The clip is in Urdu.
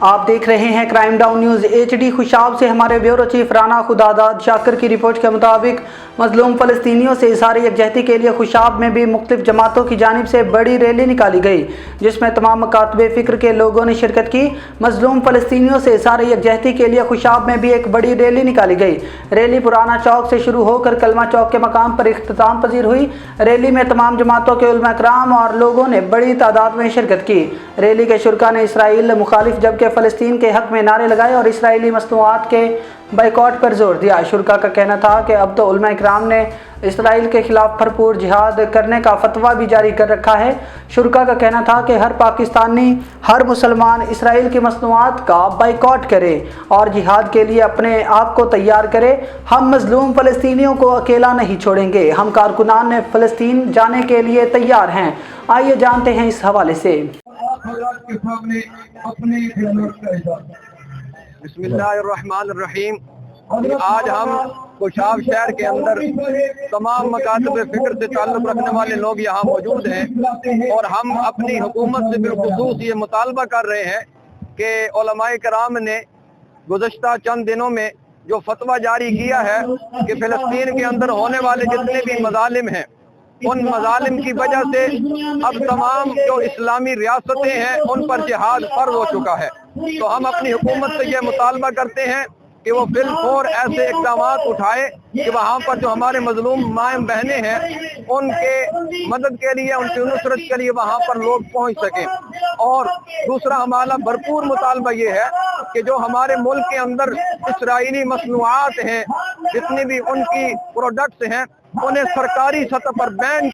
آپ دیکھ رہے ہیں crime down news HD Khushab سے ہمارے بیورو چیف رانا خداداد شاکر کی رپورٹ کے مطابق مظلوم فلسطینیوں سے اظہار یکجہتی کے لیے خوشاب میں بھی مختلف جماعتوں کی جانب سے بڑی ریلی نکالی گئی، جس میں تمام مکاتب فکر کے لوگوں نے شرکت کی۔ مظلوم فلسطینیوں سے اظہار یکجہتی کے لیے خوشاب میں بھی ایک بڑی ریلی نکالی گئی۔ ریلی پرانا چوک سے شروع ہو کر کلمہ چوک کے مقام پر اختتام پذیر ہوئی۔ ریلی میں تمام جماعتوں کے علماء کرام اور لوگوں نے بڑی تعداد میں شرکت کی۔ ریلی کے شرکاء نے اسرائیل مخالف جبکہ فلسطین کے حق میں نعرے لگائے اور اسرائیلی مصنوعات کے بائیکاٹ پر زور دیا۔ شرکاء کا کہنا تھا کہ اب تو علماء کرام نے اسرائیل کے خلاف بھرپور جہاد کرنے کا فتویٰ بھی جاری کر رکھا ہے۔ شرکاء کا کہنا تھا کہ ہر پاکستانی، ہر مسلمان اسرائیل کی مصنوعات کا بائیکاٹ کرے اور جہاد کے لیے اپنے آپ کو تیار کرے۔ ہم مظلوم فلسطینیوں کو اکیلا نہیں چھوڑیں گے، ہم کارکنان فلسطین جانے کے لیے تیار ہیں۔ آئیے جانتے ہیں اس حوالے سے۔ بسم اللہ الرحمن الرحیم۔ آج ہم خوشاب شہر کے اندر تمام مکاتب فکر سے تعلق رکھنے والے لوگ یہاں موجود ہیں اور ہم اپنی حکومت سے بالخصوص یہ مطالبہ کر رہے ہیں کہ علماء کرام نے گزشتہ چند دنوں میں جو فتویٰ جاری کیا ہے کہ فلسطین کے اندر ہونے والے جتنے بھی مظالم ہیں، ان مظالم کی وجہ سے اب تمام جو اسلامی ریاستیں ہیں ان پر جہاد فرض ہو چکا ہے۔ تو ہم اپنی حکومت سے یہ مطالبہ کرتے ہیں کہ وہ بالفور ایسے اقدامات اٹھائے کہ وہاں پر جو ہمارے مظلوم مائیں بہنیں ہیں ان کے مدد کے لیے، ان کی نصرت کے لیے وہاں پر لوگ پہنچ سکیں۔ اور دوسرا ہمارا بھرپور مطالبہ یہ ہے کہ جو ہمارے ملک کے اندر اسرائیلی مصنوعات ہیں، جتنی بھی ان کی پروڈکٹس ہیں، انہیں سرکاری سطح پر بین